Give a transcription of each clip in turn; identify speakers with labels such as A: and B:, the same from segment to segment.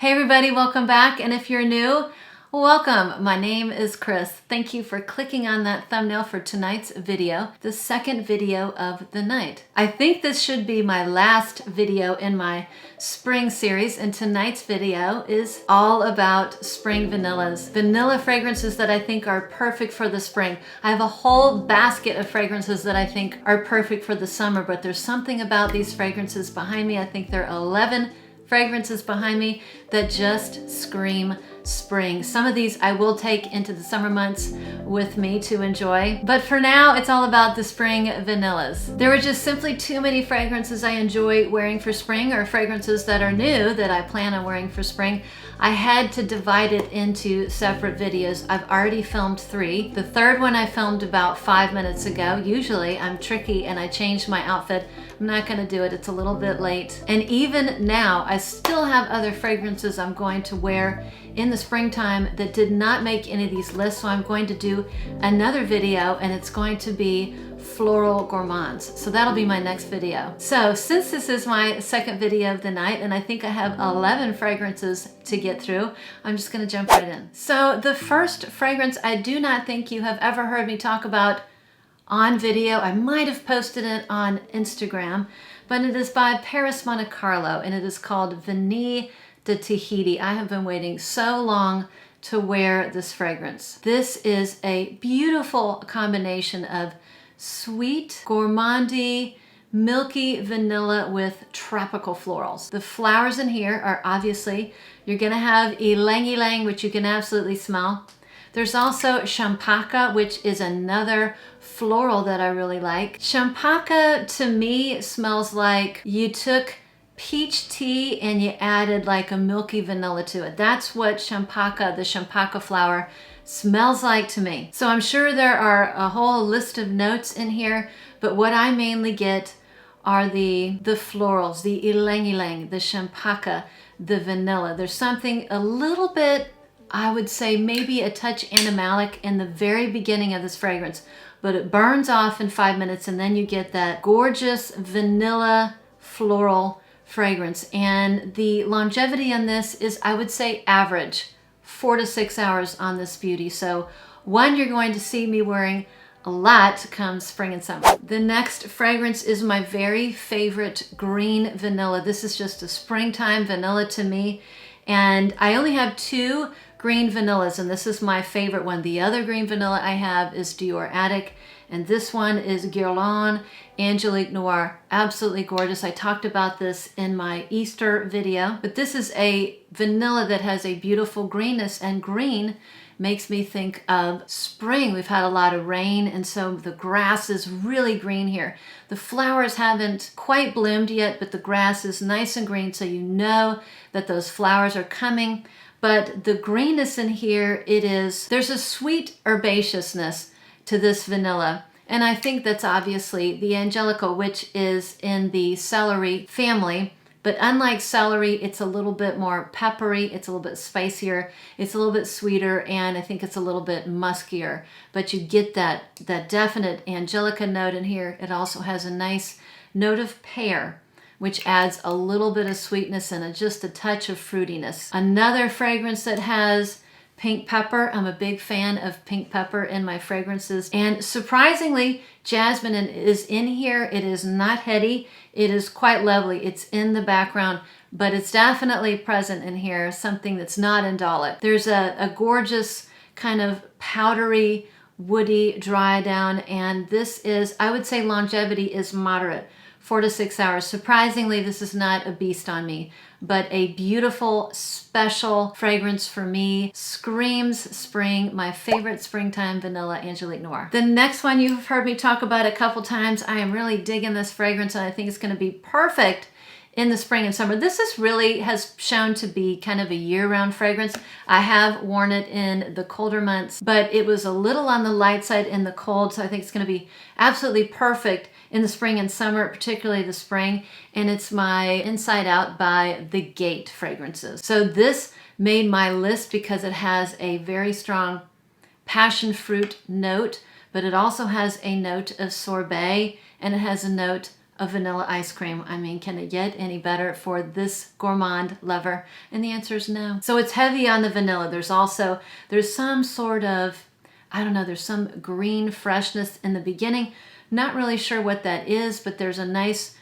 A: Hey everybody, welcome back. And if you're new, welcome. My name is Chris. Thank you for clicking on that thumbnail for tonight's video, the second video of the night. I think this should be my last video in my spring series, and tonight's video is all about spring vanillas. Vanilla fragrances that I think are perfect for the spring. I have a whole basket of fragrances that I think are perfect for the summer, but there's something about these fragrances behind me. I think there are 11 fragrances behind me that just scream spring. Some of these I will take into the summer months with me to enjoy, but for now it's all about the spring vanillas. There were just simply too many fragrances I enjoy wearing for spring, or fragrances that are new that I plan on wearing for spring. I had to divide it into separate videos. I've already filmed 3. The third one I filmed about 5 minutes ago. Usually I'm tricky and I changed my outfit. I'm not gonna do it, it's a little bit late. And even now, I still have other fragrances I'm going to wear in the springtime that did not make any of these lists, so I'm going to do another video, and it's going to be floral gourmands. So that'll be my next video. So since this is my second video of the night, and I think I have 11 fragrances to get through, I'm just gonna jump right in. So the first fragrance I do not think you have ever heard me talk about on video. I might have posted it on Instagram, but it is by Perris, Monte Carlo, and it is called Vanille De Tahiti. I have been waiting so long to wear this fragrance. This is a beautiful combination of sweet, gourmandy, milky vanilla with tropical florals. The flowers in here are obviously, you're gonna have ylang ylang, which you can absolutely smell. There's also champaca, which is another floral that I really like. Champaca to me smells like you took peach tea and you added like a milky vanilla to it. That's what champaca, the champaca flower, smells like to me. So I'm sure there are a whole list of notes in here, but what I mainly get are the florals, the ylang ylang, the champaca, the vanilla. There's something a little bit, I would say maybe a touch animalic in the very beginning of this fragrance, but it burns off in 5 minutes, and then you get that gorgeous vanilla floral fragrance. And the longevity on this is, I would say, average 4 to 6 hours on this beauty. So one you're going to see me wearing a lot come spring and summer. The next fragrance is my very favorite green vanilla. This is just a springtime vanilla to me, and I only have 2 green vanillas, and this is my favorite one. The other green vanilla I have is Dior Attic, and this one is Guerlain Angelique Noir. Absolutely gorgeous. I talked about this in my Easter video, but this is a vanilla that has a beautiful greenness, and green makes me think of spring. We've had a lot of rain, and so the grass is really green here. The flowers haven't quite bloomed yet, but the grass is nice and green, so you know that those flowers are coming. But the greenness in here, there's a sweet herbaceousness to this vanilla. And I think that's obviously the Angelica, which is in the celery family. But unlike celery, it's a little bit more peppery, it's a little bit spicier, it's a little bit sweeter, and I think it's a little bit muskier. But you get that definite Angelica note in here. It also has a nice note of pear, which adds a little bit of sweetness and just a touch of fruitiness. Another fragrance that has pink pepper. I'm a big fan of pink pepper in my fragrances. And surprisingly, jasmine is in here. It is not heady. It is quite lovely. It's in the background, but it's definitely present in here, something that's not indolic. There's a gorgeous kind of powdery, woody dry down, and this is, I would say longevity is moderate. 4 to 6 hours. Surprisingly, this is not a beast on me, but a beautiful, special fragrance for me. Screams spring, my favorite springtime vanilla, Angelique Noir. The next one you've heard me talk about a couple times. I am really digging this fragrance, and I think it's gonna be perfect in the spring and summer. This has shown to be kind of a year-round fragrance. I have worn it in the colder months, but it was a little on the light side in the cold, so I think it's gonna be absolutely perfect in the spring and summer, particularly the spring. And it's my Inside Out by the Gate fragrances. So this made my list because it has a very strong passion fruit note, but it also has a note of sorbet, and it has a note of vanilla ice cream. I mean, can it get any better for this gourmand lover? And the answer is no. So it's heavy on the vanilla. There's some sort of, I don't know, there's some green freshness in the beginning. Not really sure what that is, but there's a nice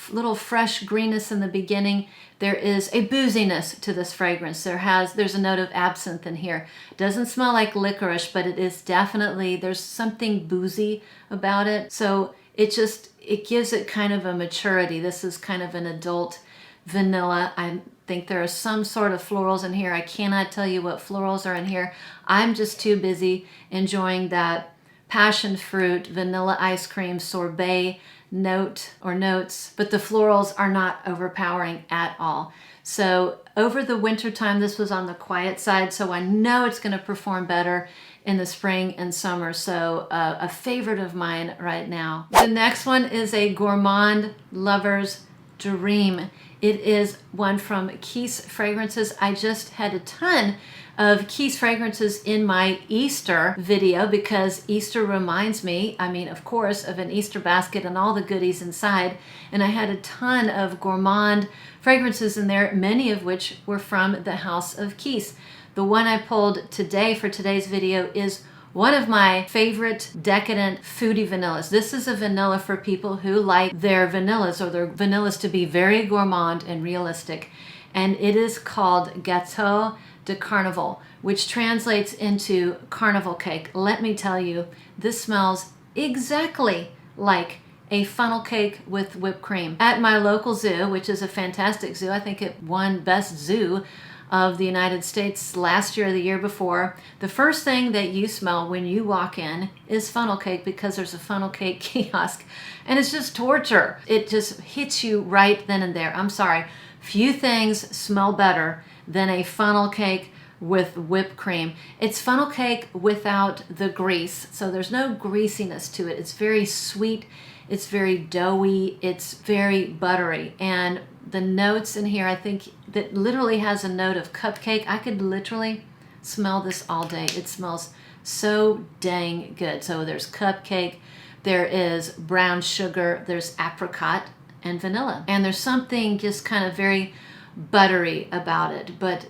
A: little fresh greenness in the beginning. There is a booziness to this fragrance. There's a note of absinthe in here. Doesn't smell like licorice, but it is definitely, there's something boozy about it. So it gives it kind of a maturity. This is kind of an adult vanilla. I think there are some sort of florals in here. I cannot tell you what florals are in here. I'm just too busy enjoying that passion fruit vanilla ice cream sorbet notes, but the florals are not overpowering at all. So over the winter time, this was on the quiet side, so I know it's going to perform better in the spring and summer. So a favorite of mine right now. The next one is a gourmand lover's dream. It is one from Keys Fragrances. I just had a ton of Keys Fragrances in my Easter video because Easter reminds me, I mean, of course, of an Easter basket and all the goodies inside. And I had a ton of gourmand fragrances in there, many of which were from the House of Keys. The one I pulled today for today's video is one of my favorite decadent foodie vanillas. This is a vanilla for people who like their vanillas or their vanillas to be very gourmand and realistic. And it is called Gateau de Carnival, which translates into carnival cake. Let me tell you, this smells exactly like a funnel cake with whipped cream. At my local zoo, which is a fantastic zoo, I think it won Best Zoo of the United States last year or the year before, the first thing that you smell when you walk in is funnel cake because there's a funnel cake kiosk and it's just torture. It just hits you right then and there. I'm sorry, few things smell better than a funnel cake with whipped cream. It's funnel cake without the grease, so there's no greasiness to it. It's very sweet, it's very doughy, it's very buttery, and the notes in here, I think that literally has a note of cupcake. I could literally smell this all day. It smells so dang good. So there's cupcake, there is brown sugar, there's apricot and vanilla. And there's something just kind of very buttery about it. But,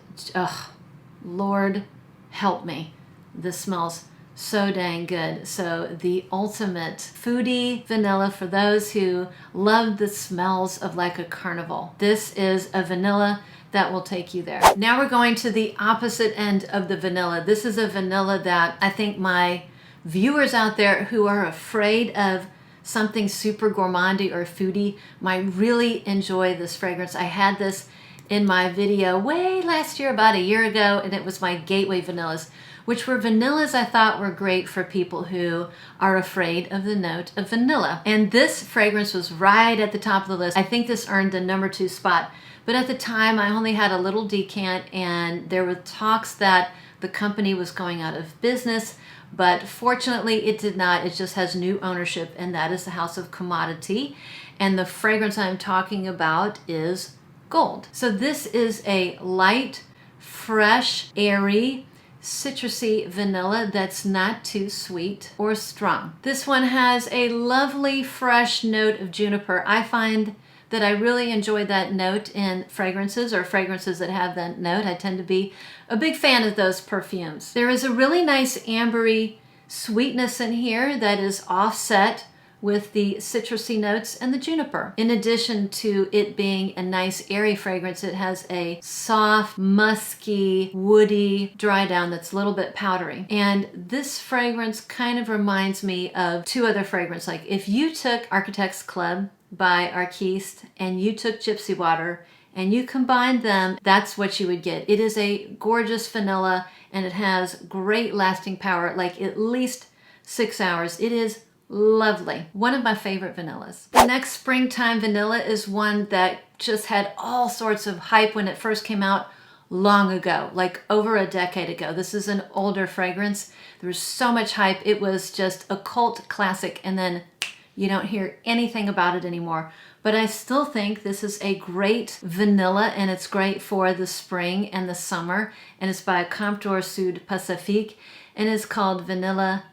A: Lord help me. This smells so dang good. So the ultimate foodie vanilla for those who love the smells of like a carnival. This is a vanilla that will take you there. Now we're going to the opposite end of the vanilla. This is a vanilla that I think my viewers out there who are afraid of something super gourmandy or foodie might really enjoy this fragrance. I had this in my video way last year, about a year ago, and it was my gateway vanillas, which were vanillas I thought were great for people who are afraid of the note of vanilla. And this fragrance was right at the top of the list. I think this earned the #2 spot. But at the time, I only had a little decant, and there were talks that the company was going out of business. But fortunately, it did not. It just has new ownership, and that is the House of Commodity. And the fragrance I'm talking about is Gold. So this is a light, fresh, airy, citrusy vanilla that's not too sweet or strong. This one has a lovely fresh note of juniper. I find that I really enjoy that note in fragrances or fragrances that have that note. I tend to be a big fan of those perfumes. There is a really nice ambery sweetness in here that is offset with the citrusy notes and the juniper. In addition to it being a nice airy fragrance, it has a soft, musky, woody dry down that's a little bit powdery. And this fragrance kind of reminds me of two other fragrances. Like if you took Architect's Club by Arquite and you took Gypsy Water and you combined them, that's what you would get. It is a gorgeous vanilla and it has great lasting power, like at least 6 hours. It is lovely. One of my favorite vanillas. The next springtime vanilla is one that just had all sorts of hype when it first came out long ago, like over a decade ago. This is an older fragrance. There was so much hype. It was just a cult classic, and then you don't hear anything about it anymore. But I still think this is a great vanilla, and it's great for the spring and the summer. And it's by Comptoir Sud Pacifique, and it's called Vanille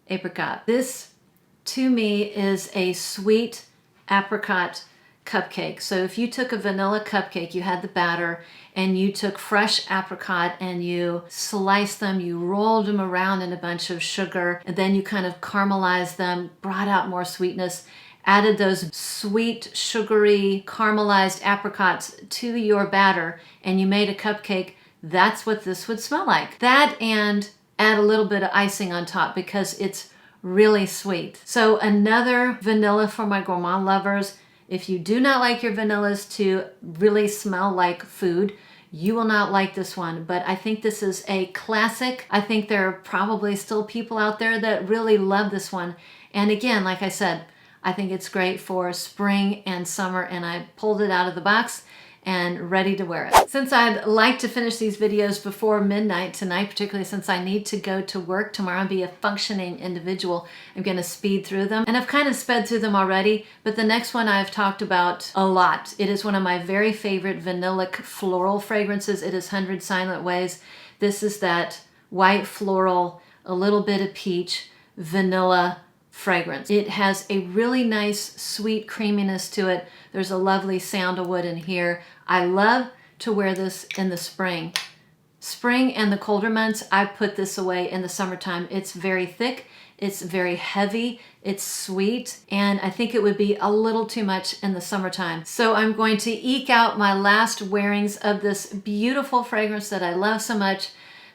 A: Abricot. This to me is a sweet apricot cupcake. So if you took a vanilla cupcake, you had the batter, and you took fresh apricot and you sliced them, you rolled them around in a bunch of sugar, and then you kind of caramelized them, brought out more sweetness, added those sweet, sugary, caramelized apricots to your batter, and you made a cupcake, that's what this would smell like. That, and add a little bit of icing on top because it's really sweet. So another vanilla for my gourmand lovers. If you do not like your vanillas to really smell like food, you will not like this one, but I think this is a classic. I think there are probably still people out there that really love this one. And again, like I said, I think it's great for spring and summer, and I pulled it out of the box and ready to wear it. Since I'd like to finish these videos before midnight tonight, particularly since I need to go to work tomorrow and be a functioning individual, I'm gonna speed through them. And I've kind of sped through them already, but the next one I've talked about a lot. It is one of my very favorite vanillic floral fragrances. It is 100 Silent Ways. This is that white floral, a little bit of peach, vanilla fragrance. It has a really nice sweet creaminess to it. There's a lovely sandalwood in here. I love to wear this in the spring. Spring and the colder months, I put this away in the summertime. It's very thick, it's very heavy, it's sweet, and I think it would be a little too much in the summertime. So I'm going to eke out my last wearings of this beautiful fragrance that I love so much.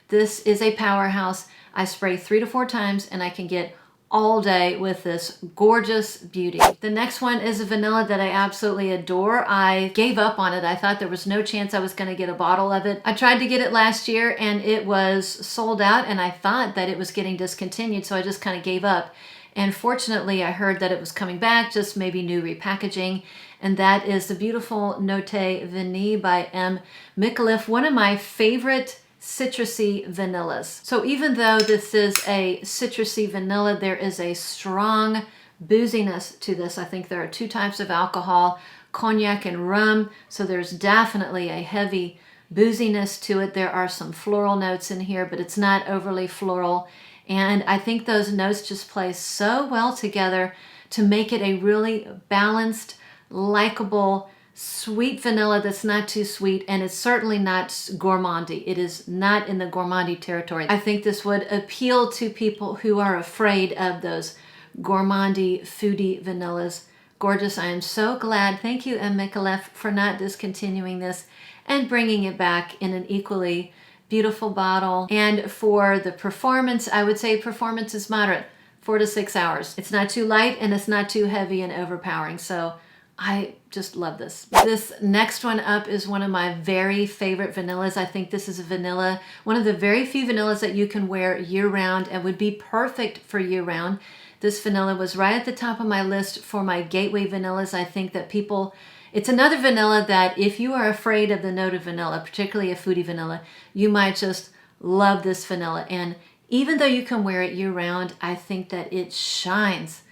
A: This is a powerhouse. I spray 3 to 4 times and I can get all day with this gorgeous beauty. The next one is a vanilla that I absolutely adore. I gave up on it. I thought there was no chance I was gonna get a bottle of it. I tried to get it last year and it was sold out, and I thought that it was getting discontinued, so I just kind of gave up. And fortunately, I heard that it was coming back, just maybe new repackaging, and that is the beautiful Note Vanille by M.Micallef, one of my favorite citrusy vanillas. So even though this is a citrusy vanilla, there is a strong booziness to this. I think there are 2 types of alcohol, cognac and rum, so there's definitely a heavy booziness to it. There are some floral notes in here, but it's not overly floral. And I think those notes just play so well together to make it a really balanced, likable, sweet vanilla that's not too sweet, and it's certainly not gourmandy. It is not in the gourmandy territory. I think this would appeal to people who are afraid of those gourmandy, foodie vanillas. Gorgeous. I am so glad. Thank you, M.Micallef, for not discontinuing this and bringing it back in an equally beautiful bottle. And for the performance, I would say performance is moderate, 4 to 6 hours. It's not too light and it's not too heavy and overpowering. So I just love this. This next one up is one of my very favorite vanillas. I think this is a vanilla, one of the very few vanillas that you can wear year-round and would be perfect for year-round. This vanilla was right at the top of my list for my gateway vanillas. I think that people, it's another vanilla that if you are afraid of the note of vanilla, particularly a foodie vanilla, you might just love this vanilla. And even though you can wear it year-round, I think that it shines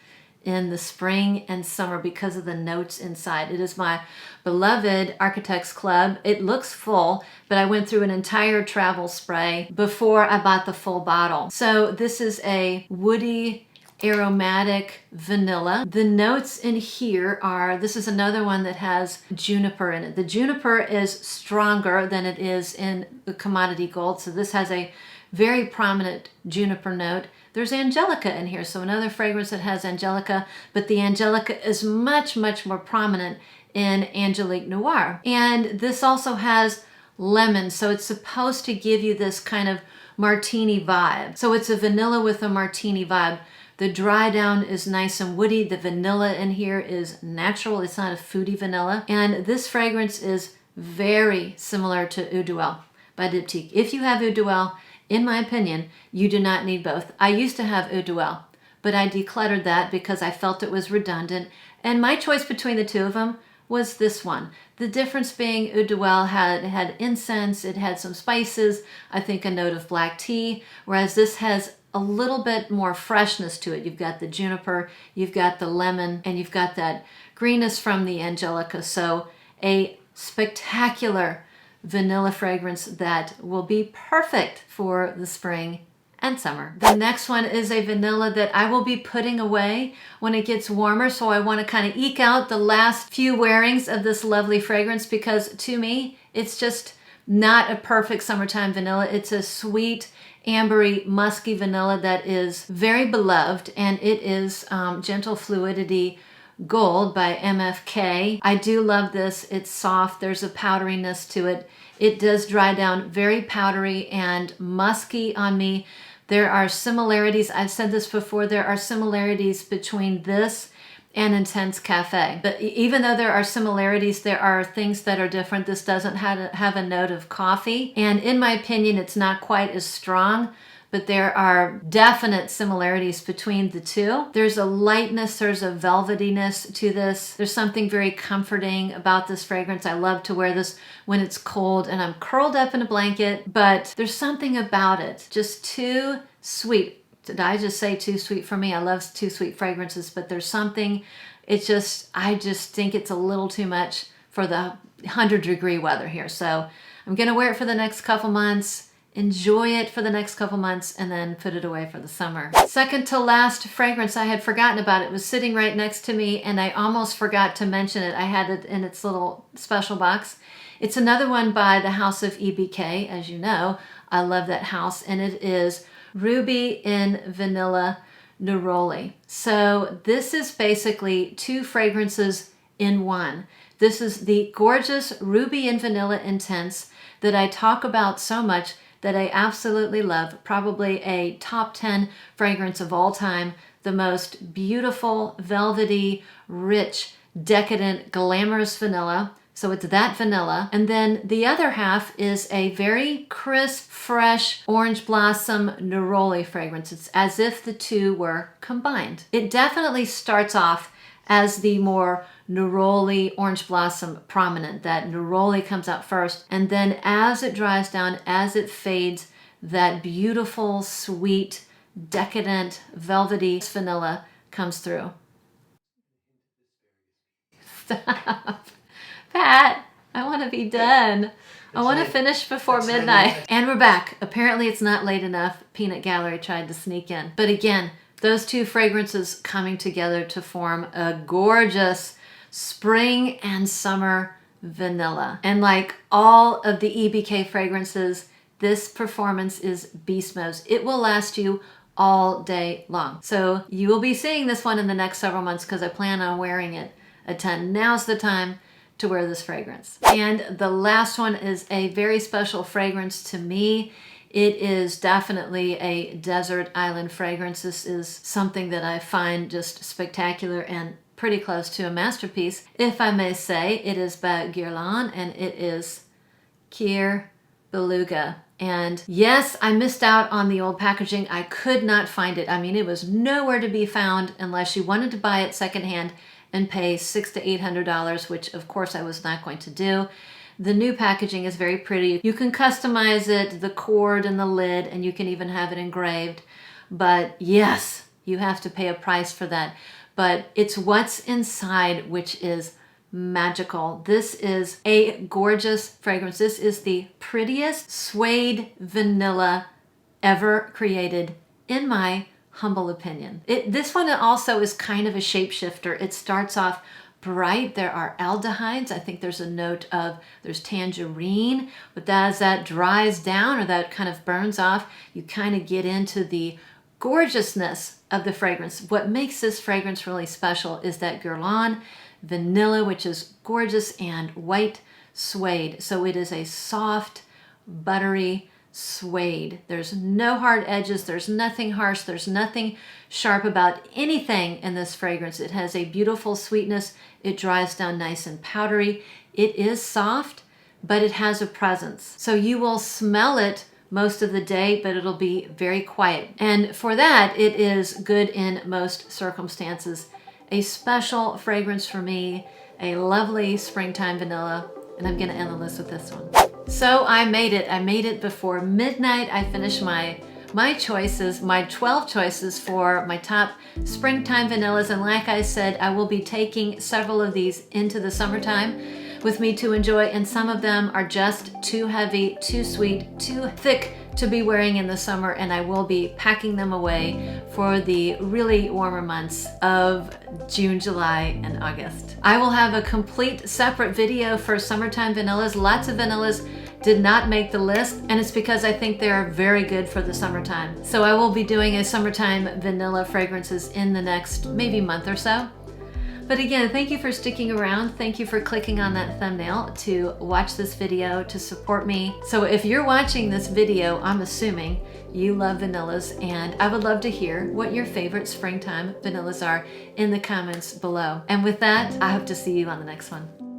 A: in the spring and summer because of the notes inside. It is my beloved Architects Club. It looks full, but I went through an entire travel spray before I bought the full bottle. So this is a woody, aromatic vanilla. The notes in here are, this is another one that has juniper in it. The juniper is stronger than it is in the Commodity Gold, so this has a very prominent juniper note. There's Angelica in here, so another fragrance that has Angelica, but the Angelica is much, much more prominent in Angelique Noir. And this also has lemon, so it's supposed to give you this kind of martini vibe. So it's a vanilla with a martini vibe. The dry down is nice and woody. The vanilla in here is natural. It's not a foodie vanilla. And this fragrance is very similar to Eau Duelle by Diptyque. If you have Eau Duelle, in my opinion, you do not need both. I used to have Eau Duelle, but I decluttered that because I felt it was redundant. And my choice between the two of them was this one. The difference being Eau Duelle had incense, it had some spices, I think a note of black tea, whereas this has a little bit more freshness to it. You've got the juniper, you've got the lemon, and you've got that greenness from the Angelica. So a spectacular vanilla fragrance that will be perfect for the spring and summer. The next one is a vanilla that I will be putting away when it gets warmer, so I want to kind of eke out the last few wearings of this lovely fragrance, because to me, it's just not a perfect summertime vanilla. It's a sweet, ambery, musky vanilla that is very beloved, and it is Gentle Fluidity Gold by MFK. I do love this. It's soft. There's a powderiness to it. It does dry down very powdery and musky on me. There are similarities. I've said this before. There are similarities between this and Intense Cafe. But even though there are similarities, there are things that are different. This doesn't have a note of coffee. And in my opinion, it's not quite as strong, but there are definite similarities between the two. There's a lightness, there's a velvetyness to this. There's something very comforting about this fragrance. I love to wear this when it's cold and I'm curled up in a blanket, but there's something about it, just too sweet. Did I just say too sweet for me? I love too sweet fragrances, but there's something, I just think it's a little too much for the 100-degree weather here. So I'm gonna wear it for the next couple months, enjoy it for the next couple months, and then put it away for the summer. Second to last fragrance, I had forgotten about it. It was sitting right next to me and I almost forgot to mention it. I had it in its little special box. It's another one by the house of EBK. As you know, I love that house, and it is Ruby in Vanilla Neroli. So this is basically two fragrances in one. This is the gorgeous Ruby in Vanilla Intense that I talk about so much, that I absolutely love. Probably a top 10 fragrance of all time. The most beautiful, velvety, rich, decadent, glamorous vanilla. So it's that vanilla. And then the other half is a very crisp, fresh orange blossom neroli fragrance. It's as if the two were combined. It definitely starts off as the more neroli orange blossom prominent. That neroli comes out first, and then as it dries down, as it fades, that beautiful, sweet, decadent, velvety vanilla comes through. Stop. Pat, I want to be done. I want to finish before midnight. And we're back. Apparently it's not late enough. Peanut Gallery tried to sneak in. But again, those two fragrances coming together to form a gorgeous spring and summer vanilla. And like all of the EBK fragrances, this performance is beast mode. It will last you all day long. So you will be seeing this one in the next several months because I plan on wearing it a ton. Now's the time to wear this fragrance. And the last one is a very special fragrance to me. It is definitely a desert island fragrance. This is something that I find just spectacular and pretty close to a masterpiece, if I may say. It is by Guerlain, and it is Cuir Beluga. And yes, I missed out on the old packaging. I could not find it. I mean, it was nowhere to be found unless you wanted to buy it secondhand and pay $600 to $800, which of course I was not going to do. The new packaging is very pretty. You can customize it, the cord and the lid, and you can even have it engraved. But yes, you have to pay a price for that. But it's what's inside which is magical. This is a gorgeous fragrance. This is the prettiest suede vanilla ever created, in my humble opinion. This one also is kind of a shapeshifter. It starts off bright. There are aldehydes. I think there's a note of, there's tangerine, but as that dries down or that kind of burns off, you kind of get into the gorgeousness of the fragrance. What makes this fragrance really special is that Guerlain vanilla, which is gorgeous, and white suede. So it is a soft, buttery suede. There's no hard edges. There's nothing harsh. There's nothing sharp about anything in this fragrance. It has a beautiful sweetness. It dries down nice and powdery. It is soft, but it has a presence. So you will smell it most of the day, but it'll be very quiet. And for that, it is good in most circumstances. A special fragrance for me, a lovely springtime vanilla, and I'm gonna end the list with this one. So I made it. I made it before midnight. I finished my choices, my 12 choices for my top springtime vanillas. And like I said, I will be taking several of these into the summertime with me to enjoy. And some of them are just too heavy, too sweet, too thick to be wearing in the summer, and I will be packing them away for the really warmer months of June, July, and August. I will have a complete separate video for summertime vanillas. Lots of vanillas did not make the list, and it's because I think they're very good for the summertime. So I will be doing a summertime vanilla fragrances in the next maybe month or so. But again, thank you for sticking around. Thank you for clicking on that thumbnail to watch this video, to support me. So if you're watching this video, I'm assuming you love vanillas, and I would love to hear what your favorite springtime vanillas are in the comments below. And with that, I hope to see you on the next one.